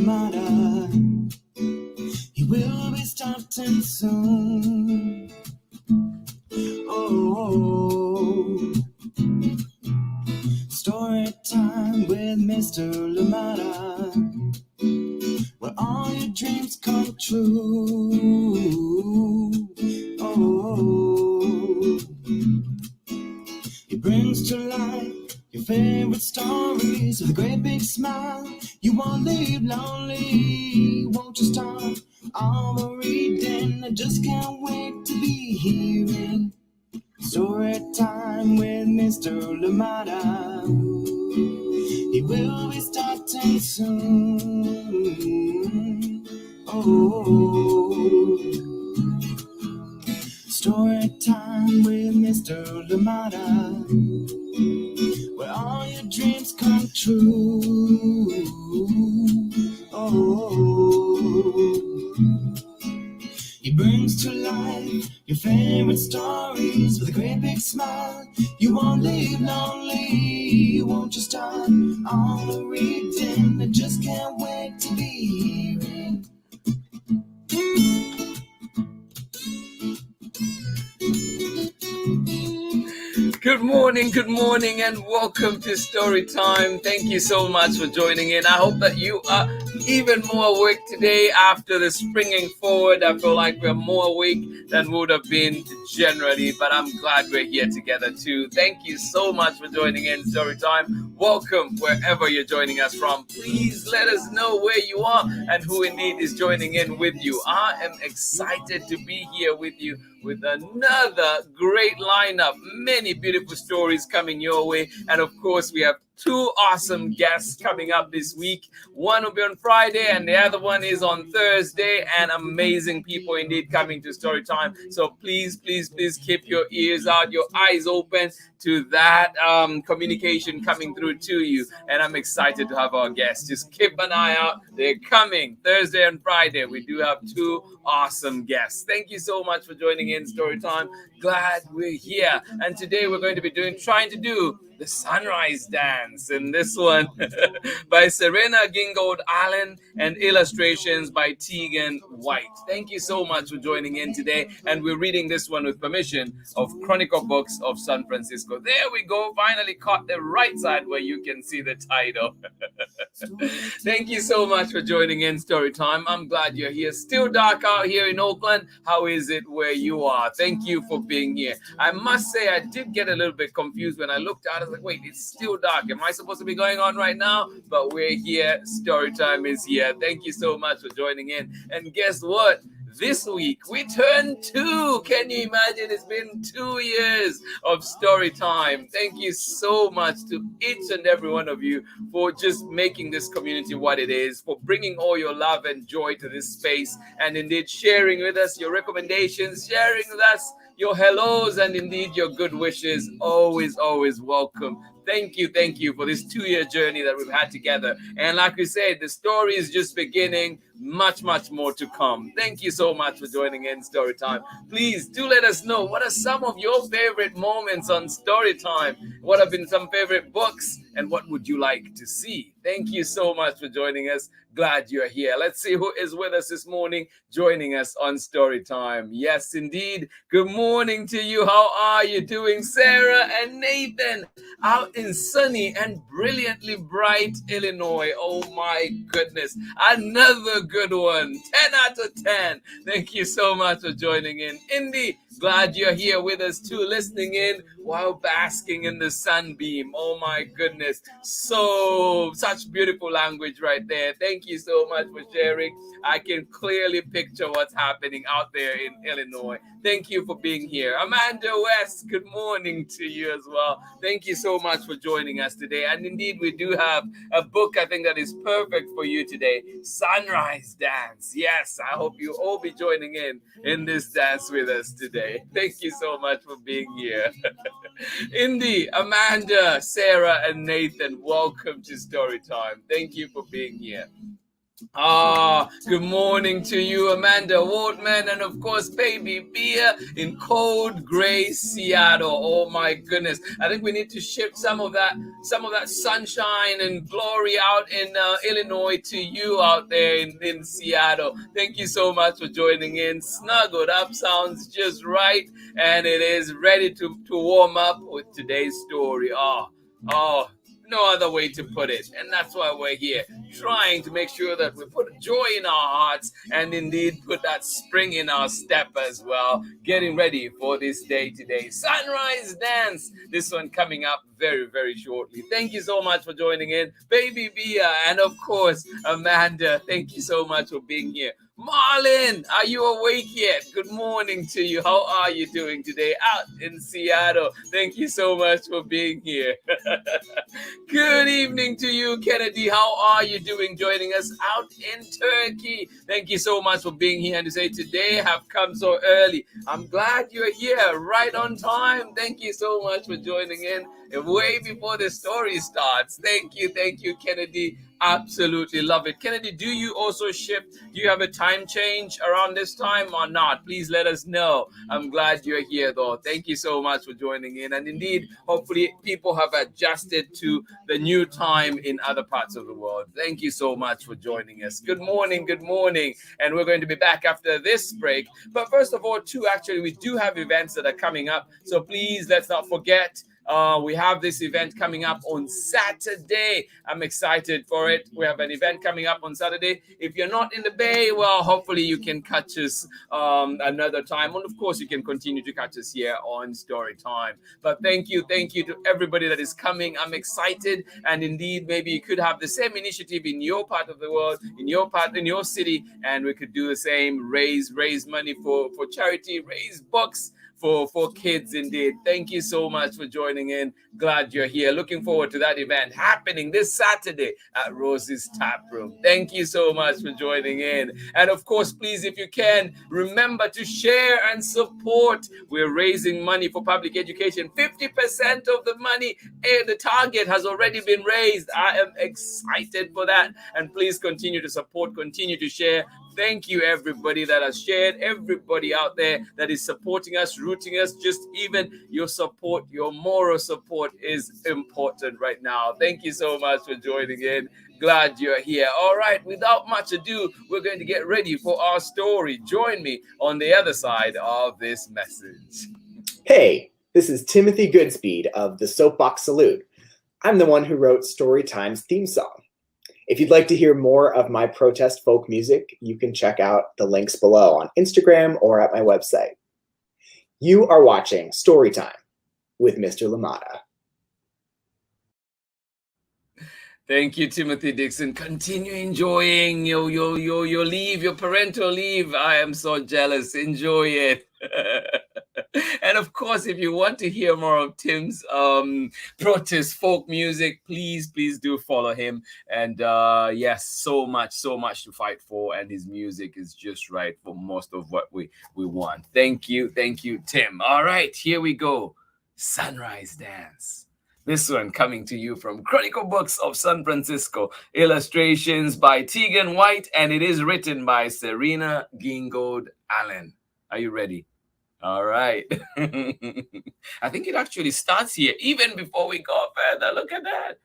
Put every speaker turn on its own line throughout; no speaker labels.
Lamada. He will be starting soon. Oh, story time with Mr. Lamada, where all your dreams come true. Oh, he brings to life your favorite stories with a great big smile. You won't leave lonely, won't you start all the reading? I just can't wait to be hearing story time with Mr. Lamada. He will be starting soon. Oh, story time with Mr. Lamada, where all your dreams come true. Oh, he brings to life your favorite stories with a great big smile. You won't leave lonely, won't you start all the reading? I just can't wait to be hearing.
Good morning, and welcome to Story Time. Thank you so much for joining in. I hope that you are even more awake today after the springing forward. I feel like we're more awake than we would have been generally, but I'm glad we're here together too. Thank you so much for joining in Story Time. Welcome wherever you're joining us from. Please let us know where you are and who indeed is joining in with you. I am excited to be here with you with another great lineup. Many beautiful stories coming your way. And of course, we have two awesome guests coming up this week. One will be on Friday and the other one is on Thursday. And amazing people indeed coming to Story Time. So please keep your ears out, your eyes open to that communication coming through to you. And I'm excited to have our guests. Just keep an eye out. They're coming Thursday and Friday. We do have two awesome guests. Thank you so much for joining in Story Time. Glad we're here. And today we're going to be trying to do the sunrise dance, and this one by Serena Gingold Allen and illustrations by Teagan White. Thank you so much for joining in today, and we're reading this one with permission of Chronicle Books of San Francisco. There we go, finally caught the right side where you can see the title. Thank you so much for joining in Story Time. I'm glad you're here. Still dark out here in Oakland. How is it where you are? Thank you for being here. I must say I did get a little bit confused when I looked out. I was like, wait, it's still dark. Am I supposed to be going on right now? But we're here. Story Time is here. Thank you so much for joining in. And guess what? This week, we turned 2. Can you imagine? It's been 2 years of Story Time. Thank you so much to each and every one of you for just making this community what it is, for bringing all your love and joy to this space, and indeed sharing with us your recommendations, sharing with us your hellos, and indeed your good wishes. Always welcome. Thank you for this 2-year journey that we've had together. And like we said, the story is just beginning. Much more to come. Thank you so much for joining in Story Time. Please do let us know, what are some of your favorite moments on Story Time? What have been some favorite books? And what would you like to see? Thank you so much for joining us. Glad you're here. Let's see who is with us this morning, joining us on Story Time. Yes, indeed. Good morning to you. How are you doing? Sarah and Nathan out in sunny and brilliantly bright Illinois. Oh my goodness. Another good one. 10 out of 10. Thank you so much for joining in. Indy, glad you're here with us too, listening in while basking in the sunbeam. Oh my goodness. Such beautiful language right there. Thank you so much for sharing. I can clearly picture what's happening out there in Illinois. Thank you for being here. Amanda West, good morning to you as well. Thank you so much for joining us today. And indeed, we do have a book I think that is perfect for you today, Sunrise Dance. Yes, I hope you all be joining in this dance with us today. Thank you so much for being here. Indy, Amanda, Sarah, and Nathan, welcome to Story Time. Thank you for being here. Good morning to you, Amanda Waldman, and of course, Baby Bia in cold gray Seattle. Oh my goodness! I think we need to shift some of that sunshine and glory out in Illinois to you out there in Seattle. Thank you so much for joining in. Snuggled up sounds just right, and it is ready to warm up with today's story. Oh, no other way to put it. And that's why we're here, trying to make sure that we put joy in our hearts and indeed put that spring in our step as well. Getting ready for this day today. Sunrise Dance. This one coming up very, very shortly. Thank you so much for joining in. Baby Bia and of course, Amanda. Thank you so much for being here. Marlon, are you awake yet? Good morning to you. How are you doing today out in Seattle? Thank you so much for being here. Good evening to you, Kennedy. How are you doing? Joining us out in Turkey. Thank you so much for being here and to say today have come so early. I'm glad you're here right on time. Thank you so much for joining in way before the story starts. Thank you, Kennedy. Absolutely love it. Kennedy, do you also shift? Do you have a time change around this time or not? Please let us know. I'm glad you're here though. Thank you so much for joining in. And indeed, hopefully people have adjusted to the new time in other parts of the world. Thank you so much for joining us. Good morning. And we're going to be back after this break. But first of all, actually, we do have events that are coming up. So please, let's not forget. We have this event coming up on Saturday. I'm excited for it. We have an event coming up on Saturday. If you're not in the Bay, well, hopefully you can catch us another time. And of course, you can continue to catch us here on Story Time. But thank you to everybody that is coming. I'm excited. And indeed, maybe you could have the same initiative in your part of the world, in your city, and we could do the same. Raise money for charity, raise books for kids indeed. Thank you so much for joining in. Glad you're here. Looking forward to that event happening this Saturday at Rosie's Tap Room. Thank you so much for joining in. And of course, please, if you can, remember to share and support. We're raising money for public education. 50% of the money, the target has already been raised. I am excited for that. And please continue to support, continue to share. Thank you, everybody that has shared, everybody out there that is supporting us, rooting us. Just even your support, your moral support is important right now. Thank you so much for joining in. Glad you're here. All right, without much ado, we're going to get ready for our story. Join me on the other side of this message.
Hey, this is Timothy Goodspeed of the Soapbox Salute. I'm the one who wrote Storytime's theme song. If you'd like to hear more of my protest folk music, you can check out the links below on Instagram or at my website. You are watching Storytime with Mr. LaMotta.
Thank you, Timothy Dixon. Continue enjoying your leave, your parental leave. I am so jealous. Enjoy it. And of course, if you want to hear more of Tim's protest folk music, please do follow him. And yes, so much to fight for, and his music is just right for most of what we want. Thank you, Tim. All right, here we go. Sunrise Dance. This one coming to you from Chronicle Books of San Francisco. Illustrations by Teagan White, and it is written by Serena Gingold Allen. Are you ready? All right. I think it actually starts here, even before we go further. Look at that.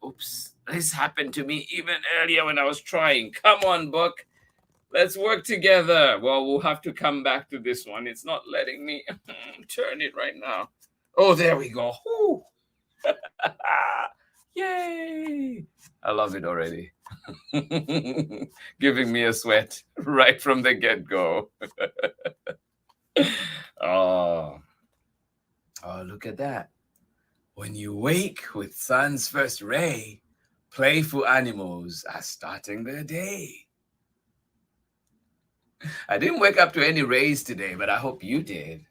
Oops. This happened to me even earlier when I was trying. Come on, book. Let's work together. Well, we'll have to come back to this one. It's not letting me turn it right now. Oh, there we go. Whew. Yay! I love it already. Giving me a sweat right from the get-go. Oh, look at that. When you wake with sun's first ray, playful animals are starting their day. I didn't wake up to any rays today, but I hope you did.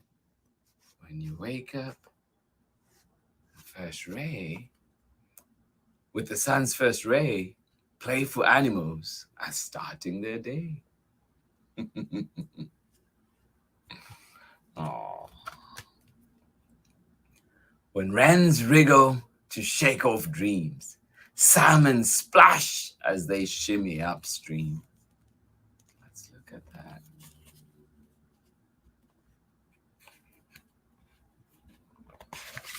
When you wake up, first ray, with the sun's first ray, playful animals are starting their day. Oh. When wrens wriggle to shake off dreams, Salmon splash as they shimmy upstream. Let's look at that.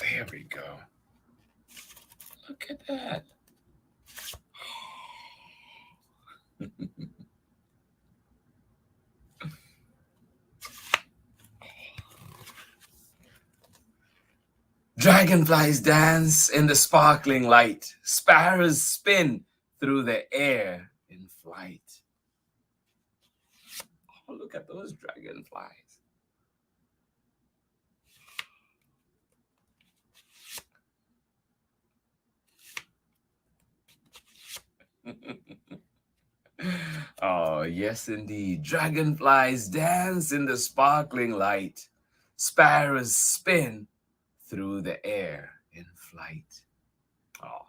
There we go. Look at that. Dragonflies dance in the sparkling light. Sparrows spin through the air in flight. Oh, look at those dragonflies. Oh, yes, indeed. Dragonflies dance in the sparkling light. Sparrows spin through the air in flight. Oh.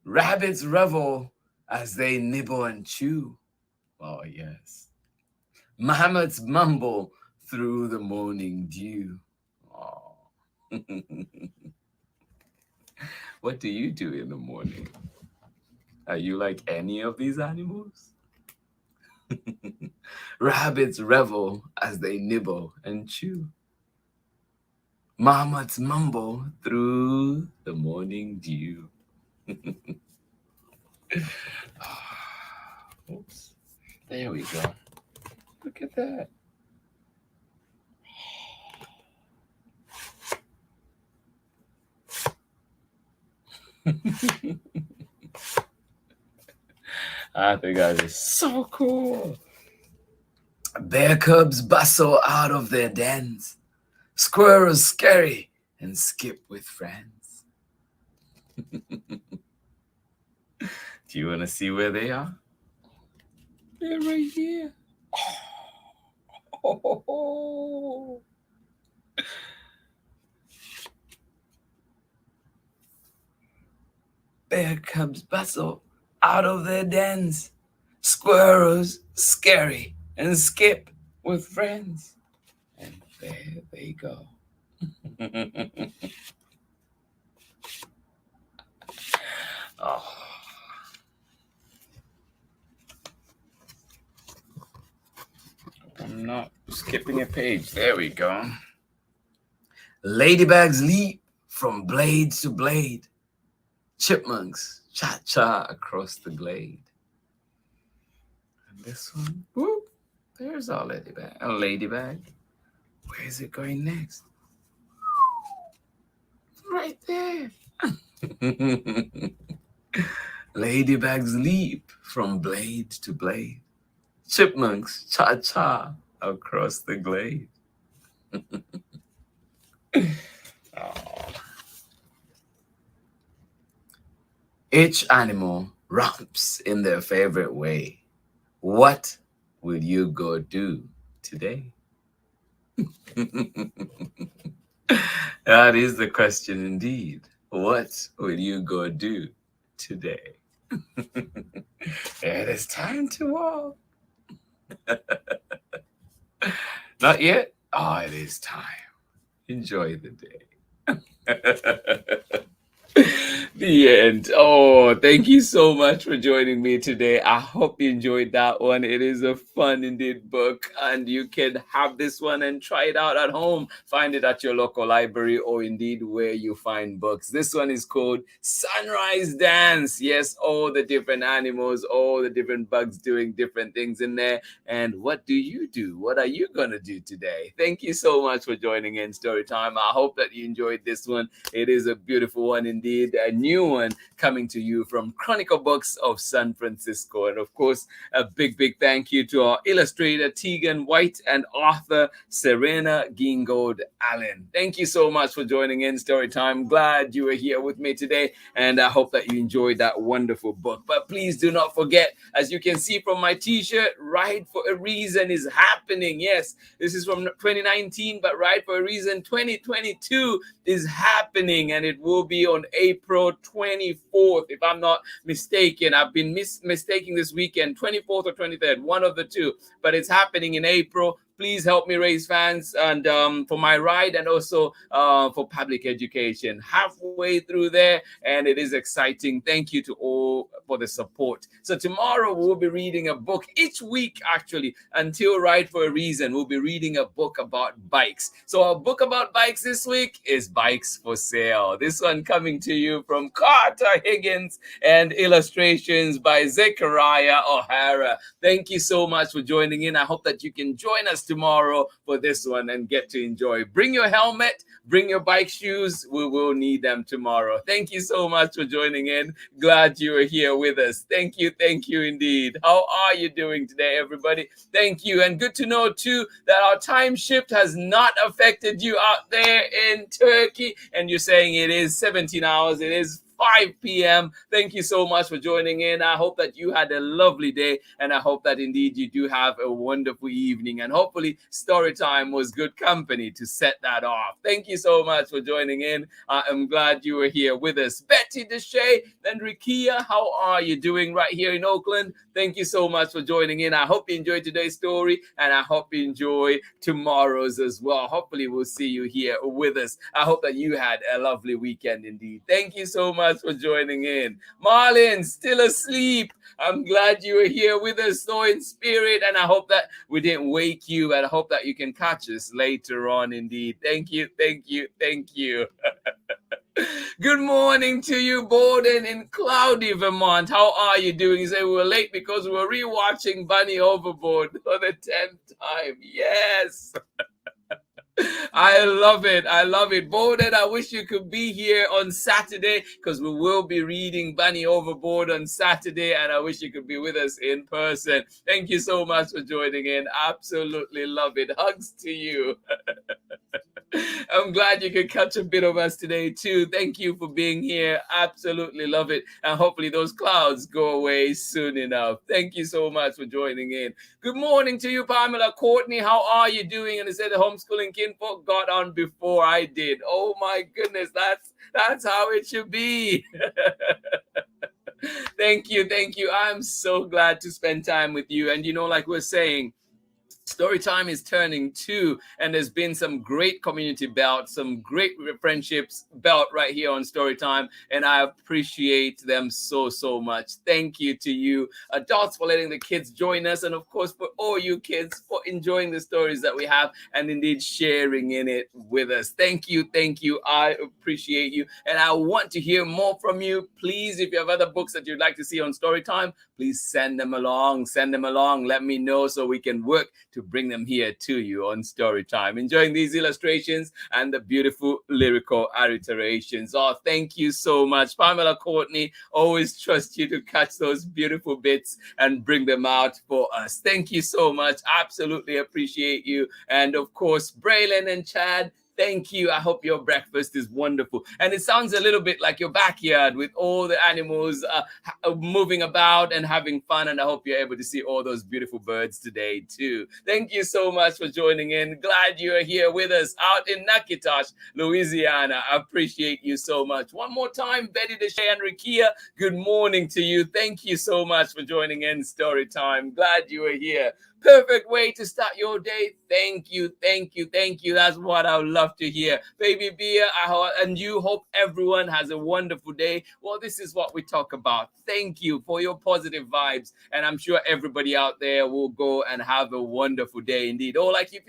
Rabbits revel as they nibble and chew. Oh, yes. Mammoths mumble through the morning dew. Oh. What do you do in the morning? Are you like any of these animals? Rabbits revel as they nibble and chew. Mammoths mumble through the morning dew. Oops. There we go. Look at that. I think that is so cool. Bear cubs bustle out of their dens. Squirrels scurry and skip with friends. Do you want to see where they are? They're right here. Oh. Bear cubs bustle out of their dens. Squirrels scurry and skip with friends. And there they go. Oh. I'm not skipping a page. There we go. Ladybugs leap from blade to blade. Chipmunks cha-cha across the glade. And this one, whoop, there's our ladybug. A ladybug. Where is it going next? Right there. Ladybugs leap from blade to blade. Chipmunks cha-cha across the glade. Oh. Each animal romps in their favorite way. What will you go do today? That is the question indeed. What will you go do today? It is time to walk. Not yet? Oh, it is time. Enjoy the day. The end. Oh, thank you so much for joining me today. I hope you enjoyed that one. It is a fun indeed book, and you can have this one and try it out at home. Find it at your local library or indeed where you find books. This one is called Sunrise Dance. Yes, all the different animals, all the different bugs doing different things in there. And what do you do? What are you going to do today? Thank you so much for joining in Storytime. I hope that you enjoyed this one. It is a beautiful one indeed. A new one coming to you from Chronicle Books of San Francisco. And of course, a big thank you to our illustrator Teagan White and author Serena Gingold Allen. Thank you so much for joining in Storytime. Glad you were here with me today, and I hope that you enjoyed that wonderful book. But please do not forget, as you can see from my t-shirt, Ride for a Reason is happening. Yes, this is from 2019, but Ride for a Reason 2022 is happening, and it will be on April 24th, if I'm not mistaken. I've been mistaking this weekend, 24th or 23rd, one of the two, but it's happening in April please help me raise funds and for my ride and also for public education. Halfway through there, and it is exciting. Thank you to all for the support. So tomorrow we'll be reading a book each week, actually, until Ride for a Reason. We'll be reading a book about bikes. So our book about bikes this week is Bikes for Sale. This one coming to you from Carter Higgins and illustrations by Zechariah O'Hara. Thank you so much for joining in. I hope that you can join us tomorrow for this one and get to enjoy. Bring your helmet, bring your bike shoes. We will need them tomorrow. Thank you so much for joining in. Glad you are here with us. Thank you indeed. How are you doing today, everybody? Thank you. And good to know too that our time shift has not affected you out there in Turkey. And you're saying it is 17 hours. It is 5 p.m. Thank you so much for joining in. I hope that you had a lovely day, and I hope that indeed you do have a wonderful evening, and hopefully story time was good company to set that off. Thank you so much for joining in. I am glad you were here with us. Betty Deshay and Rikia, how are you doing right here in Oakland? Thank you so much for joining in. I hope you enjoyed today's story, and I hope you enjoy tomorrow's as well. Hopefully we'll see you here with us. I hope that you had a lovely weekend indeed. Thank you so much for joining in. Marlon, still asleep. I'm glad you were here with us, so in spirit, and I hope that we didn't wake you, and I hope that you can catch us later on indeed. Thank you. Good morning to you, Borden in cloudy Vermont. How are you doing? You say we were late because we were rewatching Bunny Overboard for the 10th time. Yes. I love it. Borden, I wish you could be here on Saturday because we will be reading Bunny Overboard on Saturday, and I wish you could be with us in person. Thank you so much for joining in. Absolutely love it. Hugs to you. I'm glad you could catch a bit of us today too. Thank you for being here. Absolutely love it. And hopefully those clouds go away soon enough. Thank you so much for joining in. Good morning to you, Pamela Courtney. How are you doing? And they said the homeschooling kinfolk got on before I did. Oh my goodness, that's how it should be. Thank you. I'm so glad to spend time with you. And like we're saying, Storytime is turning 2, and there's been some great community built, some great friendships built right here on Storytime, and I appreciate them so much. Thank you to you adults for letting the kids join us, and of course for all you kids for enjoying the stories that we have and indeed sharing in it with us. Thank you. I appreciate you, and I want to hear more from you. Please, if you have other books that you'd like to see on Storytime, please send them along. Let me know so we can work to bring them here to you on Storytime. Enjoying these illustrations and the beautiful lyrical alliterations. Oh, thank you so much, Pamela Courtney. Always trust you to catch those beautiful bits and bring them out for us. Thank you so much. Absolutely appreciate you. And of course, Braylon and Chad, thank you. I hope your breakfast is wonderful. And it sounds a little bit like your backyard with all the animals moving about and having fun. And I hope you're able to see all those beautiful birds today too. Thank you so much for joining in. Glad you are here with us out in Nakitosh, Louisiana. I appreciate you so much. One more time, Betty Deshay and Rikia, good morning to you. Thank you so much for joining in Storytime. Glad you are here. Perfect way to start your day. Thank you. That's what I would love to hear. Baby Bia, and you hope everyone has a wonderful day. Well, this is what we talk about. Thank you for your positive vibes. And I'm sure everybody out there will go and have a wonderful day indeed. Oh, like if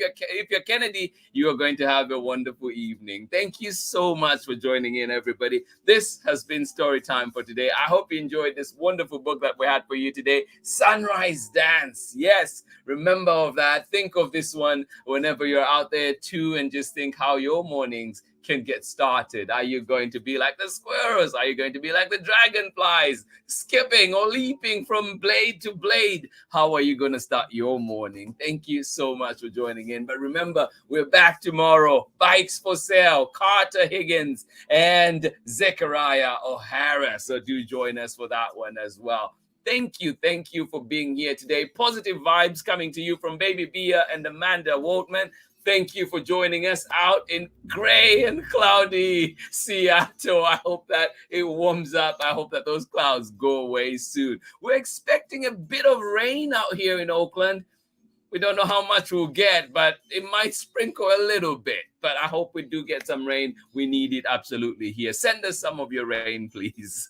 you're Kennedy, you are going to have a wonderful evening. Thank you so much for joining in, everybody. This has been Storytime for today. I hope you enjoyed this wonderful book that we had for you today, Sunrise Dance. Yes. Remember of that. Think of this one whenever you're out there too, and just think how your mornings can get started. Are you going to be like the squirrels? Are you going to be like the dragonflies, skipping or leaping from blade to blade? How are you going to start your morning? Thank you so much for joining in. But remember, we're back tomorrow. Bikes for Sale, Carter Higgins and Zechariah O'Hara. So do join us for that one as well. Thank you for being here today. Positive vibes coming to you from Baby Bia and Amanda Waltman. Thank you for joining us out in gray and cloudy Seattle. I hope that it warms up. I hope that those clouds go away soon. We're expecting a bit of rain out here in Oakland. We don't know how much we'll get, but it might sprinkle a little bit. But I hope we do get some rain. We need it absolutely here. Send us some of your rain, please.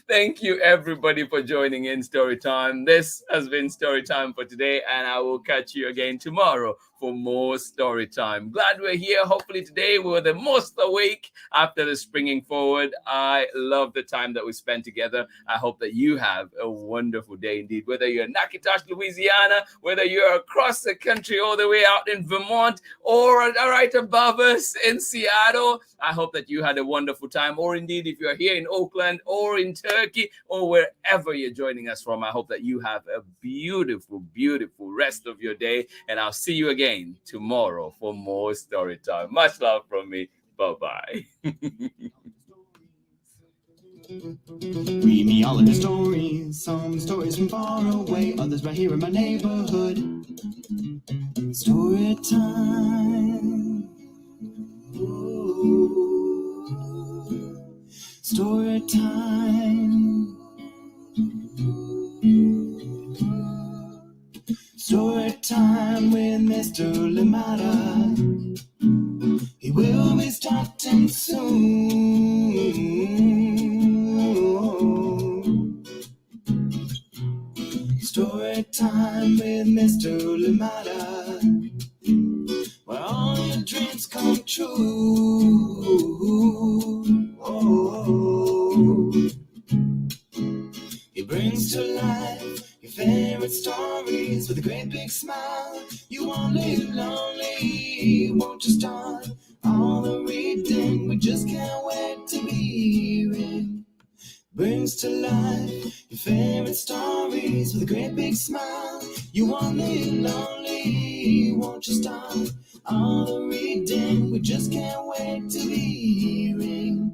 Thank you, everybody, for joining in Storytime. This has been Storytime for today, and I will catch you again tomorrow for more Storytime. Glad we're here. Hopefully today we were the most awake after the springing forward. I love the time that we spent together. I hope that you have a wonderful day indeed. Whether you're in Natchitoches, Louisiana, whether you're across the country all the way out in Vermont, or right above us in Seattle, I hope that you had a wonderful time. Or indeed, if you're here in Oakland or in Turkey or wherever you're joining us from, I hope that you have a beautiful, beautiful rest of your day. And I'll see you again tomorrow for more story time. Much love from me. Bye-bye.
Read me all of your stories, some stories from far away, others right here in my neighborhood. Story time. Ooh. Story time. Story time with Mr. Limata. He will be starting soon. Story time with Mr. Limata, where all your dreams come true. Oh, he brings to life your favorite stories with a great big smile. You won't live lonely, won't you start all the reading? We just can't wait to be hearing. Brings to life your favorite stories with a great big smile. You won't live lonely, won't you start all the reading? We just can't wait to be hearing.